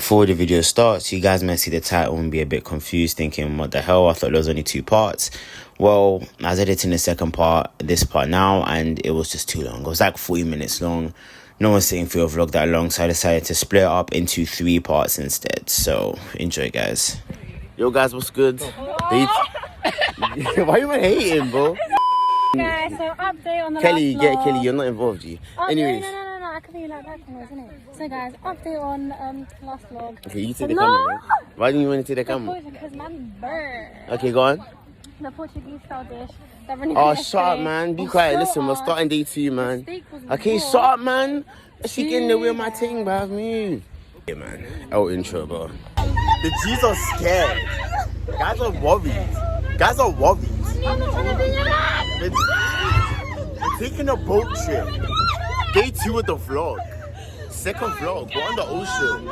before the video starts, you guys may see the title and be a bit confused, thinking, what the hell? I thought there was only 2 parts. Well, I was editing the second part, this part now, and it was just too long. It was like 40 minutes long. No one's sitting through a vlog that long, so I decided to split it up into 3 parts instead. So, enjoy, guys. Yo, guys, what's good? Why you hating, bro? Guys, so update on the Kelly, last vlog. Kelly, you're not involved, you. Anyways. No, I can be like that, isn't it? So guys, update on last vlog. Okay, you take the camera. Why didn't you want to take the camera? Because man burn. Okay, go on. The Portuguese style dish. That really Oh, shut up, man. Be quiet. Listen, we're starting day 2, man. Okay, shut up, man. She getting in the way of my thing, bruv. Move. Yeah, man. Oh, intro, bro. The G's are scared. Guys are worried. I'm not trying to be your man. We're taking a boat trip. Day 2 of the vlog. Second vlog. We're on the ocean.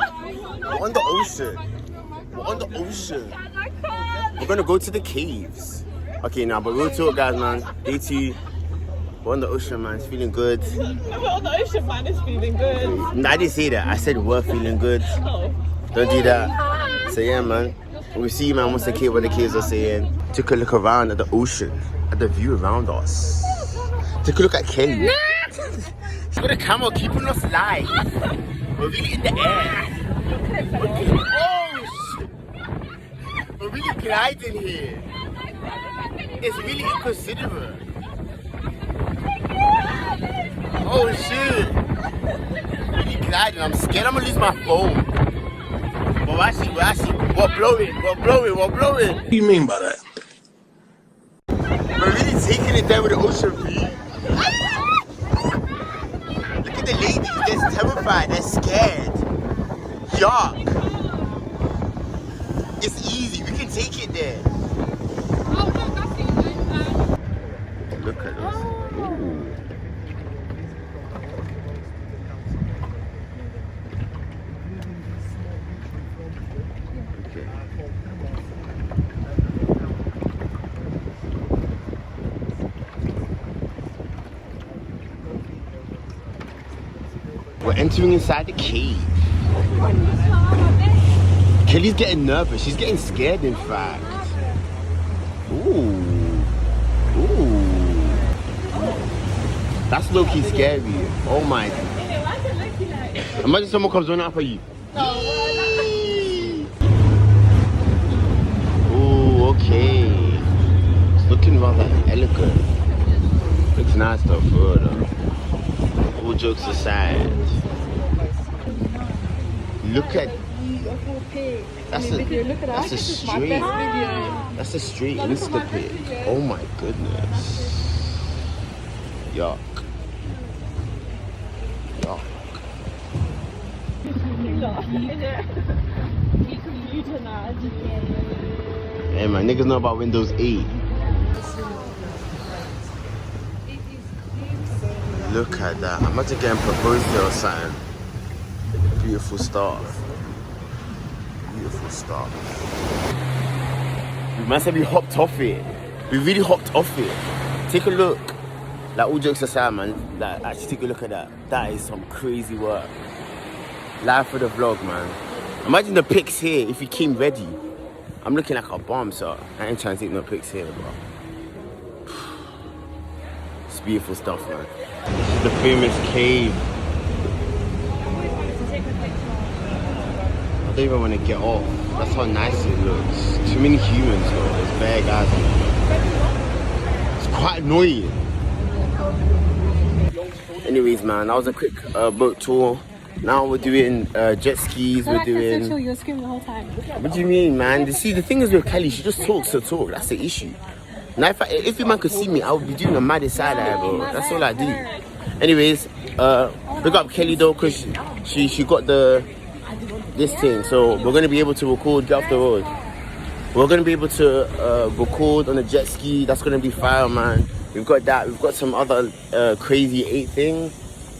We're gonna go to the caves. Okay, now, but real talk, guys, man. Day 2. We're on the ocean, man. It's feeling good. We're on the ocean, man. It's feeling good. No, I didn't say that. I said we're feeling good. Oh. Don't do that. So yeah, man. We see, man, what's the cave, what the caves are saying. Took a look around at the ocean, at the view around us. Took a look at Kelly. She's got a camera keeping us live. We're really in the air. Oh shit! We're really gliding here. It's really inconsiderate. Oh shit! Really gliding. I'm scared I'm gonna lose my phone. But we're blowing. What do you mean by that? We're really taking it down with the ocean view. Look at the ladies, they're terrified, they're scared. Yuck. It's easy, we can take it there. Look at us. Ooh. We're entering inside the cave. Kelly's getting nervous. She's getting scared, in fact. Ooh. That's low-key scary. Oh my. Imagine someone comes running up at you. Ooh, okay. It's looking rather elegant. It's nice though, further. All jokes aside, look at that's a straight Insta pic. Oh my goodness. Yuck. Hey man, niggas know about Windows 8. Look at that. I'm about to get proposed to or something. Beautiful stuff. We must have hopped off it. We really hopped off it. Take a look. Like, all jokes aside, man. Like, actually take a look at that. That is some crazy work. Live for the vlog, man. Imagine the pics here if you came ready. I'm looking like a bomb, so I ain't trying to take no pics here, bro. It's beautiful stuff, man. This is the famous cave. I don't even want to get off. That's how nice it looks. Too many humans though. There's bare guys on it. It's quite annoying. Anyways, man, that was a quick boat tour. Now we're doing jet skis. We're doing. So you're screaming the whole time. What do you mean, man? See, the thing is with Kelly, she just talks to talk. That's the issue. Now, if your man could see me, I would be doing a mad side eye, bro. That's all I do. Anyways, big up Kelly though, cause she got this thing. So we're gonna be able to record, get off the road. We're gonna be able to record on a jet ski. That's gonna be fire, man. We've got that. We've got some other crazy 8 thing.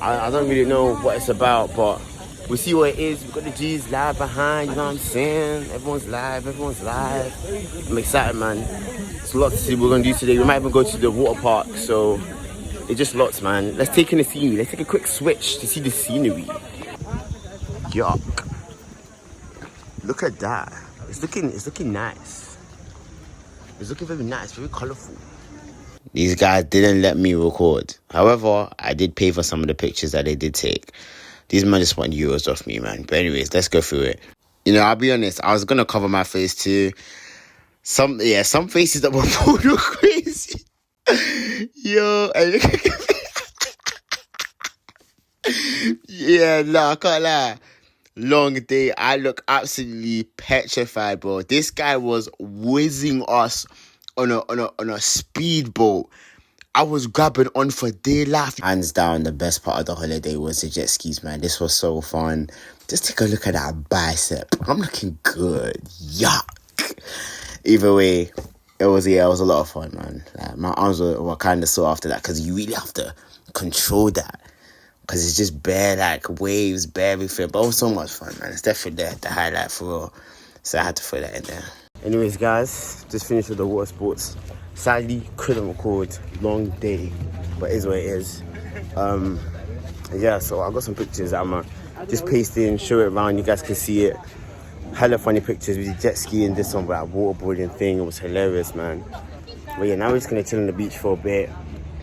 I don't really know what it's about, but we'll see what it is. We've got the G's live behind, you know what I'm saying? Everyone's live. I'm excited, man. It's a lot to see we're gonna do today. We might even go to the water park, so it's just lots, man. Let's take in the scenery. Let's take a quick switch to see the scenery. Yuck. Look at that. It's looking nice. It's looking very nice, very colorful. These guys didn't let me record. However, I did pay for some of the pictures that they did take. These men just want euros off me, man. But anyways, let's go through it. You know, I'll be honest, I was gonna cover my face too. Some faces that were pulled were crazy. Yo, and look at yeah, no, I can't lie. Long day. I look absolutely petrified, bro. This guy was whizzing us on a speedboat. I was grabbing on for dear life. Hands down, the best part of the holiday was the jet skis, man. This was so fun. Just take a look at that bicep. I'm looking good. Yuck. Either way, it was a lot of fun, man. Like, my arms were kind of sore after that because you really have to control that. Because it's just bare, like, waves, bare everything. But it was so much fun, man. It's definitely the highlight for real. So I had to throw that in there. Anyways, guys, just finished with the water sports. Sadly, couldn't record. Long day. But it is what it is. Yeah, so I got some pictures I'm going to just paste in, show it around. You guys can see it. Hella funny pictures. We did jet skiing, this one, that waterboarding thing. It was hilarious, man. But yeah, now we're just going to chill on the beach for a bit.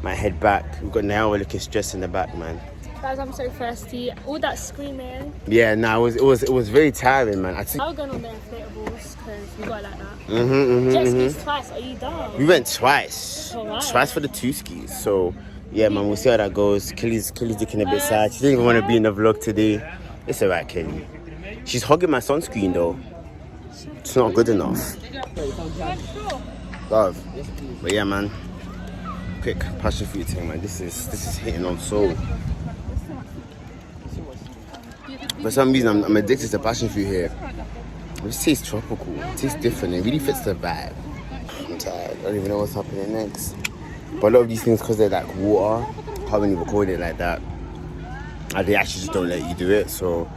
Might head back. We've got Naomi looking stressed in the back, man. Guys, I'm so thirsty. All that screaming. Yeah, no, it was very tiring, man. I was going on the inflatables because we got like that. Jet skis twice. Are you done? We went twice. Oh, wow. Twice for the 2 skis. So yeah, man, we'll see how that goes. Kelly's looking a bit sad. She didn't even want to be in the vlog today. It's alright, Kelly. She's hogging my sunscreen though. It's not good enough. Love. But yeah, man. Quick passion fruit thing, man. This is hitting on soul. For some reason, I'm addicted to passion fruit here. It just tastes tropical. It tastes different. It really fits the vibe. I'm tired. I don't even know what's happening next. But a lot of these things, because they're like water, can't really record it like that. And they actually just don't let you do it. So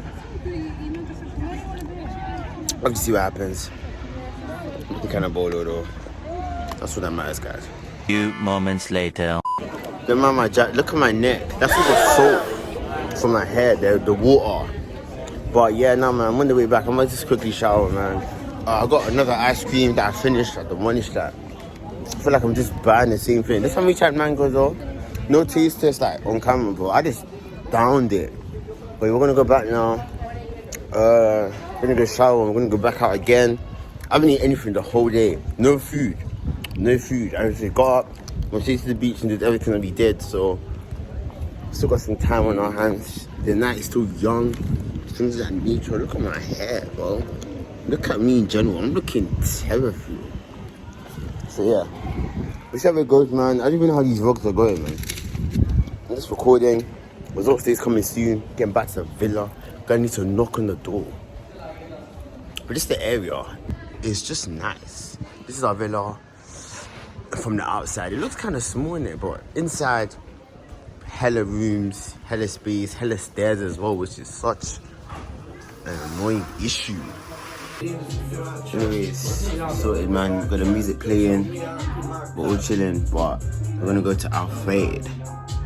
I'll just see what happens. I'm kind of bored though. That's what that matters, guys. Few moments later. Look at my neck. That's all the salt from my hair, the water. But yeah, nah, man, I'm on the way back. I'm gonna just quickly shower, man. I got another ice cream that I finished at the Money Shop. I feel like I'm just buying the same thing. This time we tried mango though. No taste test like on camera, bro. I just downed it. But we're gonna go back now. We're gonna go shower. We're gonna go back out again. I haven't eaten anything the whole day. No food. I just got up, went straight to the beach and did everything that we did. So still got some time on our hands. The night is still young. Things like nature. Look at my hair, bro. Look at me in general. I'm looking terrible. So yeah, whichever it goes, man. I don't even know how these vlogs are going, man. I'm just recording. Results days coming soon. Getting back to the villa. Gonna need to knock on the door. But just the area is just nice. This is our villa. From the outside, it looks kind of small in it, but inside, hella rooms, hella space, hella stairs as well, which is such an annoying issue. Anyways, sorted, man. We've got the music playing, we're all chilling, but we're gonna go to Alfred.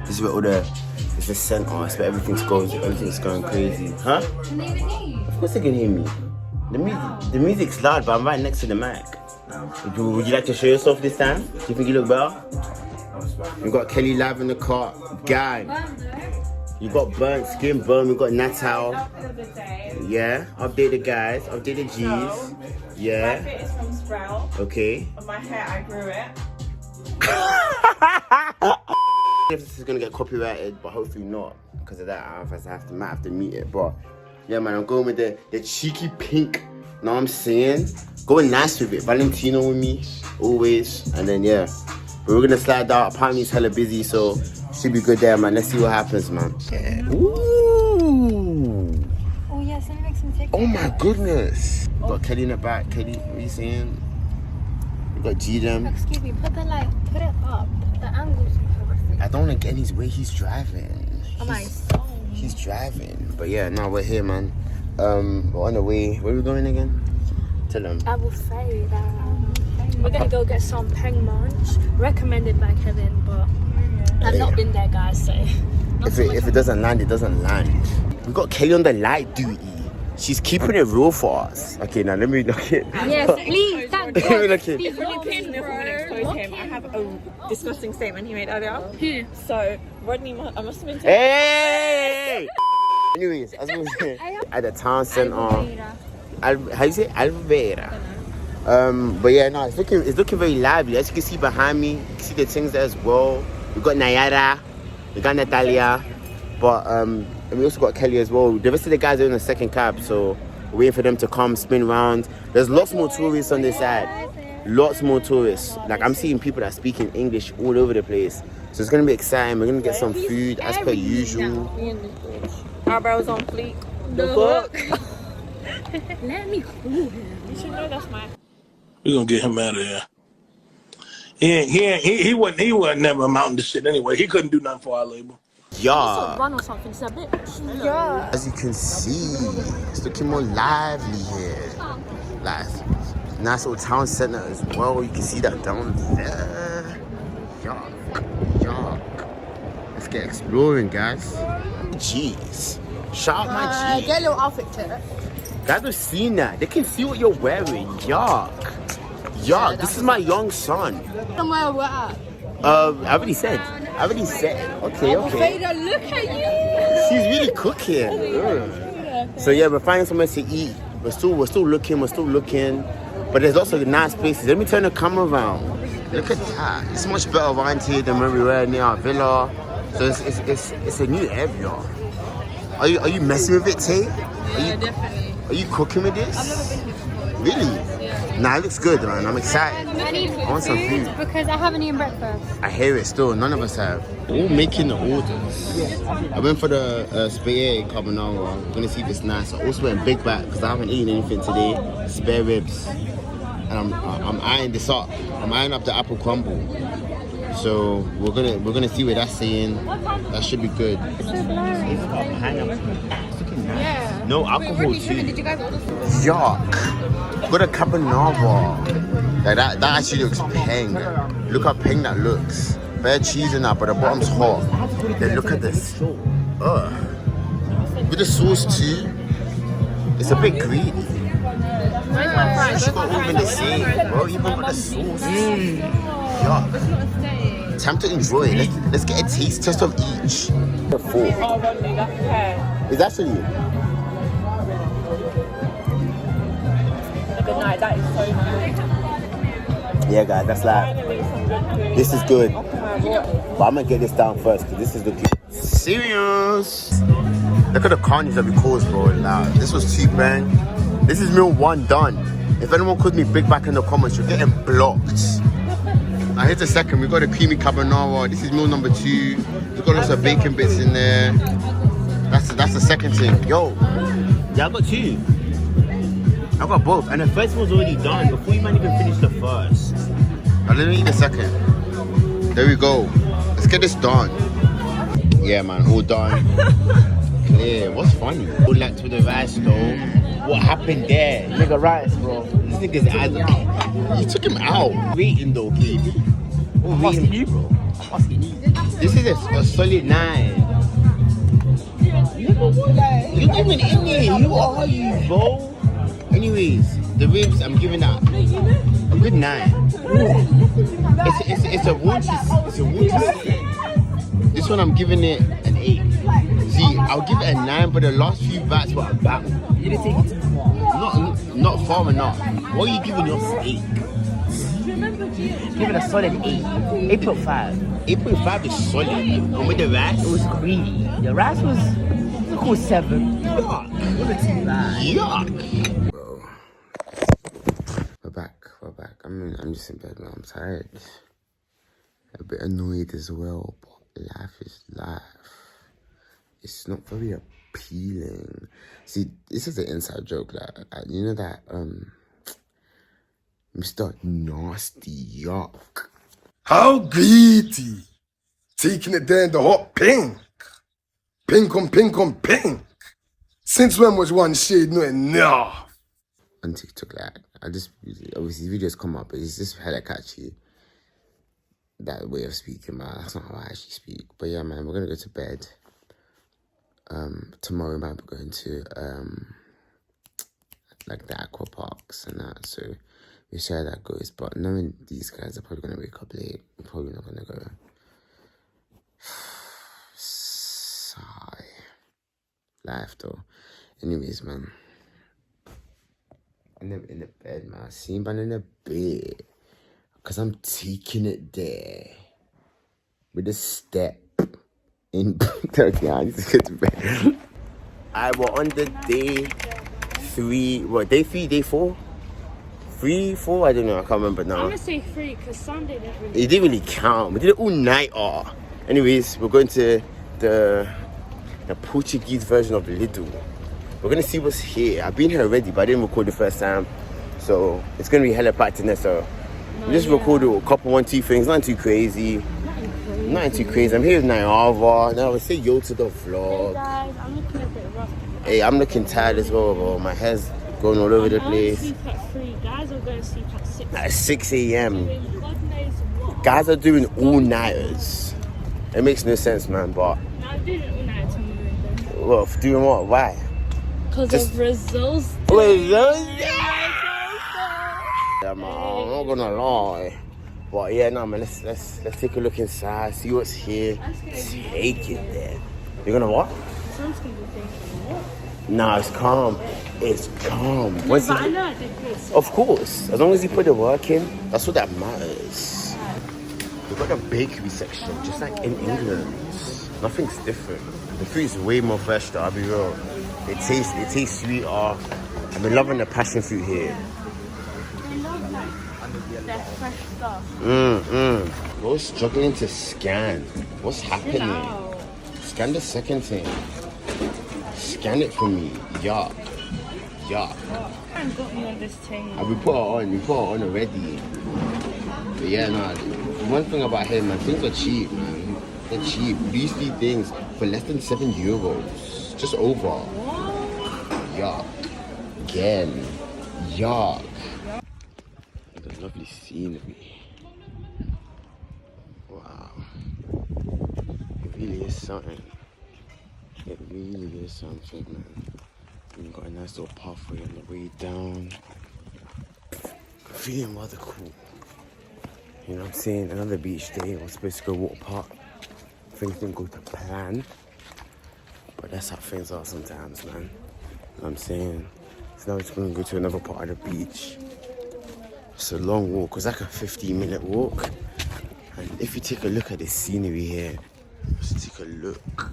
This is where it's the center, it's where everything's going crazy. Huh? Of course they can hear me. The music's loud, but I'm right next to the mic. Would you like to show yourself this time? Do you think you look better? We got Kelly live in the car. Gang. You got burnt skin burn. We got Natal. Yeah. Update the guys. Update the G's. Yeah. My fit is from Sprout. Okay. On my hair, I grew it. If this is gonna get copyrighted, but hopefully not. Because of that, I might have to mute it. But yeah, man, I'm going with the cheeky pink. Know what I'm saying? Going nice with it. Valentino with me, always. And then yeah, but we're gonna slide out. Apparently it's hella busy, so should be good there, man. Let's see what happens, man. Yeah. Ooh. Oh yes, let me make some TikTok. Oh my goodness. Got Kelly in the back. Kelly, what are you saying? We got G-Dem. Excuse me, put it up. The angle's horrific. I don't want to get in his way. He's driving. He's driving. But yeah, now we're here, man. We're on the way. Where are we going again? Tell them. I will say that we're gonna go get some peng munch, recommended by Kevin, but I've not been there, guys. So if it doesn't land, it doesn't land. We got Kelly on the light duty. She's keeping it real for us. Okay, now let me look at. Yes, please. Thank Let me look at. If Rodney expose him, I have a disgusting statement he made earlier. Who? So, Rodney, I must have been Hey! Anyways, as we were saying, at the town center. How you say Alvera? But yeah, no, it's looking very lively. As you can see behind me, you can see the things there as well. We got Nayara, we got Natalia, but and we also got Kelly as well. The rest of the guys are in the second cab, so we're waiting for them to come spin around. There's lots more tourists on this side. Lots more tourists. Like I'm seeing people that are speaking English all over the place. So it's gonna be exciting. We're gonna get some food as per usual. Eyebrows on fleek. The fuck? Let me cool him. You should know that's my. We're gonna get him out of here. He wasn't never amounting to shit anyway. He couldn't do nothing for our label. Yeah. Run or something. It's a bit. Yeah. As you can see, it's looking more lively here. Like, nice little town center as well. You can see that down there. Yuck. Let's get exploring, guys. Jeez. Shout out my G. Get a little outfit check. Guys have seen that. They can see what you're wearing. Yuck. This is my young son. Somewhere we're at. I already said. Okay. Look at you. She's really cooking. So yeah, we're finding somewhere to eat. We're still looking. But there's lots of nice places. Let me turn the camera around. Look at that. It's much better around here than where we were near our villa. So it's a new area. Are you messing with it, Tay? Definitely. Are you cooking with this? I've never been here. Really? Yeah. Nah, it looks good, man. I'm excited. I need I want some food. because I haven't eaten breakfast. I hear it still. None of us have. We're all making the orders. I went for the spaghetti carbonara. I'm gonna see if it's nice. I also went big back because I haven't eaten anything today. Spare ribs, and I'm eyeing this up. I'm eyeing up the apple crumble. So we're gonna see what that's saying. That should be good. It's got pineapple. It's looking nice. Yeah. No alcohol Did too. you guys order some? Yuck. Got a carbonara. Like that actually looks peng. Look how peng that looks. Bare cheese in that, but the bottom's hot. Then look at this. Ugh. With the sauce too. It's a bit greedy. It should go even the same, bro. Even with the sauce. Yuck. Time to enjoy it. Let's get a taste test of each. The fork. Oh, Rodney, that's hair. Is that for you? Good night. That is so nice. Yeah, guys, that's like. Finally, some good food. This is good. Oh my God. But I'm gonna get this down first because this is looking serious. Look at the carnage that we caused, bro. Now, this was cheap, man. This is meal one done. If anyone calls me big back in the comments, you're getting blocked. Now here's the second. We got a creamy carbonara. This is meal number 2. We've got lots of bacon bits in there. That's the second thing. Yo, yeah, I got 2. I got both, and the first one's already done before you might even finish the first. Now let me eat the second. There we go. Let's get this done. Yeah, man, all done. Clear. What's funny? All that with the rice though. What happened there? Nigga rice, bro. This nigga's you took him out. Waiting though, kid. I'm asking you, bro. This is a solid 9. You're giving in there. Who are you, bro? Anyways, the ribs, I'm giving that a good 9. It's a water. This one I'm giving it an 8. See, I'll give it a 9, but the last few bites were a battle. You didn't take it not far enough. What are you giving your steak? Give it a solid 8. 8.5. 8.5 is solid. And with the rice, It was greedy. The rice was a cool 7. yuck. Yuck. Bro. We're back. I'm just in bed now. I'm tired. A bit annoyed as well, but life is life. It's not very appealing. See, this is an inside joke. Like, you know that Mr. Nasty Yuck. How greedy! Taking it there in the hot pink. Pink on pink. Since when was one shade not enough? On TikTok, like, obviously videos come up, but it's just hella catchy. That way of speaking, man. That's not how I actually speak. But yeah, man, we're gonna go to bed. Tomorrow we might be going to like the aqua parks and that. So we see how that goes. But knowing these guys are probably gonna wake up late, I'm probably not gonna go. Sigh. Life though. Anyways, man. In the bed, man. I seen man in the bed. Cause I'm taking it there. With a step. In Turkey, I need to get to bed. I was on the day 3, what, day 3, day 4? 3, 4, I don't know, I can't remember now. I'm gonna say 3 because Sunday didn't really. It didn't really count. We did it all night. Anyways, we're going to the Portuguese version of Lidl. We're gonna see what's here. I've been here already, but I didn't record the first time, so it's gonna be hella packed in there. So we just recorded a couple, 1, 2 things, nothing too crazy. Nothing too crazy. I'm here with Nyava. Now I say yo to the vlog. Hey guys, I'm looking a bit rough. Hey, I'm looking tired as well, bro. My hair's going all over the place. Sleep at 3. Guys are going to sleep at 6. At 6 a.m. Doing God knows what. Guys are doing all-nighters. It makes no sense, man, but... No, I'm doing it all night tomorrow. Well, doing what? Why? Because of results. Results? Yeah, man, I'm not gonna lie. But yeah, no, man, let's take a look inside, see what's here. Take it there. You're gonna what? Someone's going to be thinking, what? Nah, it's calm. It's calm. No, but I know I did good. So Of course, as long as you put the work in, that's what that matters. We've got a bakery section, just like in England. Nothing's different. The food is way more fresh though, I'll be real. It tastes sweeter. I've been loving the passion fruit here. they love like their fresh stuff. We're struggling to scan. What's happening? Out. Scan the second thing. Scan it for me. Yuck. Yuck. I got me on this thing. And we put it on already. But yeah, nah, one thing about here, man, things are cheap, man. They're cheap. We see things for less than €7. Just over. Yuck. Again. Yuck. The lovely scenery. Wow. It really is something. It really is something, man. We've got a nice little pathway on the way down. Feeling rather cool. You know what I'm saying? Another beach day. I was supposed to go water park. Things didn't go to plan. But that's how things are sometimes, man. You know what I'm saying? So now we're just going to go to another part of the beach. It's a long walk. It's like a 15-minute walk. And if you take a look at the scenery here, just take a look.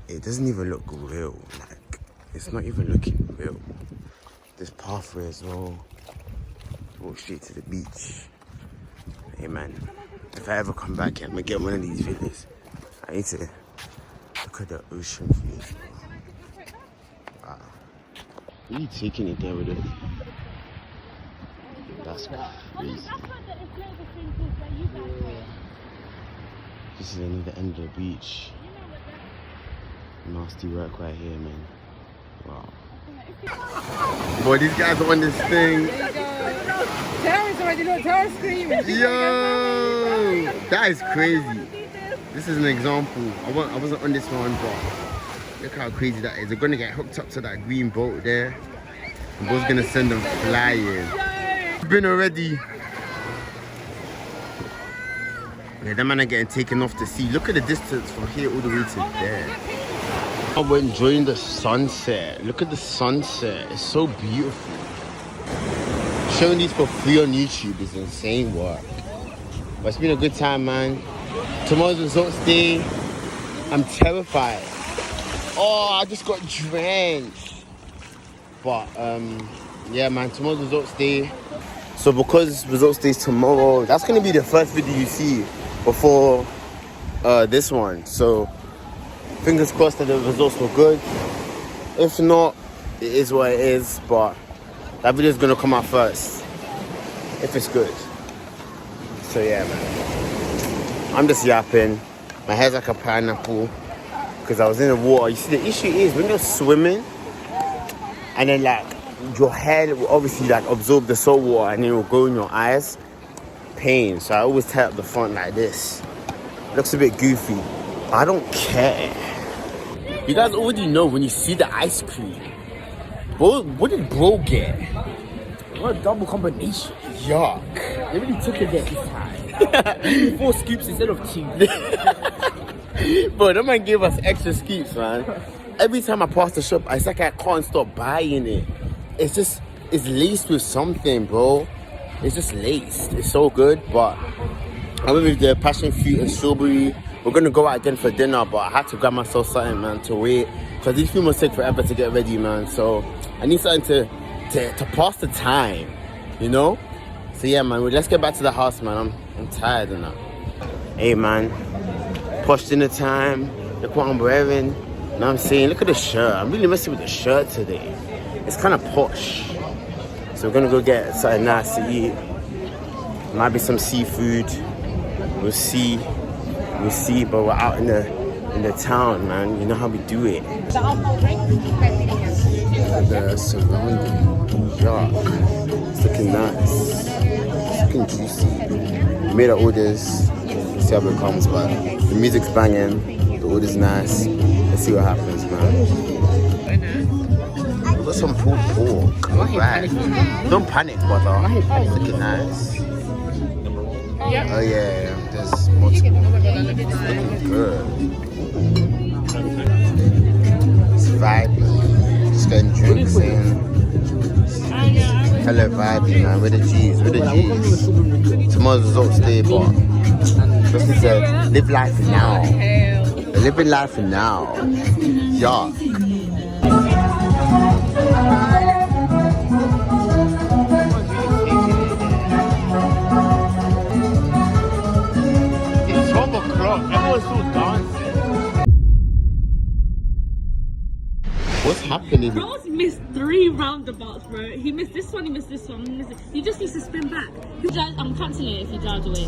It doesn't even look real. Like, it's not even looking real. This pathway as well. Walk straight to the beach. Hey man, if I ever come back here, I'm gonna get one of these villas. I need to look at the ocean view. Wow. Really taking it there with it. That's crazy. This is the end of the beach. Nasty work right here, man. Wow. Boy, these guys are on this thing. Terrence already, look, Terrence screaming. Yo, that is crazy. This is an example. I wasn't on this one, but look how crazy that is. They're gonna get hooked up to that green boat there. The boat's gonna send them flying. Been already. Yeah, them man are getting taken off to sea. Look at the distance from here all the way to there. Oh, we're enjoying the sunset. Look at the sunset. It's so beautiful. Showing these for free on YouTube is insane work. But it's been a good time, man. Tomorrow's results day. I'm terrified. Oh, I just got drenched. But yeah, man, tomorrow's results day. So because results day is tomorrow, that's gonna be the first video you see before this one. So fingers crossed that the results were good. If not, it is what it is, but that video is gonna come out first if it's good. So yeah, man, I'm just yapping. My hair's like a pineapple because I was in the water. You see, the issue is when you're swimming and then like your hair will obviously like absorb the salt water and it will go in your eyes. Pain. So I always tie up the front like this. Looks a bit goofy. I don't care. You guys already know when you see the ice cream, what did bro get? What a double combination. Yuck. They really took it there this time. 4 scoops instead of 2. Bro, that man gave us extra scoops, man. Every time I pass the shop, it's like I can't stop buying it. It's laced with something, bro. It's just laced. It's so good, but I went with the passion fruit and strawberry. We're gonna go out again for dinner, but I had to grab myself something, man, to wait. Because these people must take forever to get ready, man. So I need something to pass the time, you know? So yeah, man, let's get back to the house, man. I'm tired of that. Hey, man, posh dinner time. Look what I'm wearing. You know what I'm saying? Look at the shirt. I'm really messing with the shirt today. It's kind of posh. So we're gonna go get something nice to eat. Might be some seafood. We'll see. But we're out in the town, man. You know how we do it. The surrounding yard. It's looking nice. It's looking juicy. We made our orders. See how it comes, but the music's banging. The order's nice. Let's see what happens, man. We got some pulled pork. Right. Don't panic, brother. It's looking nice. Oh yeah, there's multiple. It's looking good. It's vibey. Just getting drinks in. Hella vibey, man. With the G's. Tomorrow's results day, but just to say, live life now. Living life now. Yuck. Everyone's still dancing. What's happening? Bro's missed 3 roundabouts, bro. He missed this one, he missed this one, he just needs to spin back. I'm cancelling it if he drives away.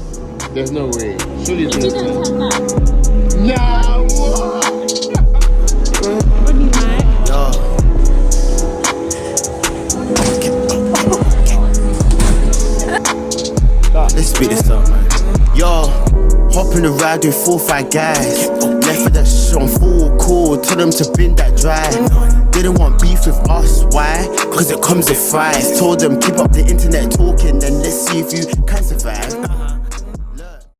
There's no way. Surely If he doesn't turn back. Nah, what? What do you like? Let's speed this up, man. Yo, hop in the ride with 4-5 guys. Left with that shit on full call. Tell them to bin that dry. Didn't want beef with us, why? Cause it comes with fries. Told them keep up the internet talking, then let's see if you can survive.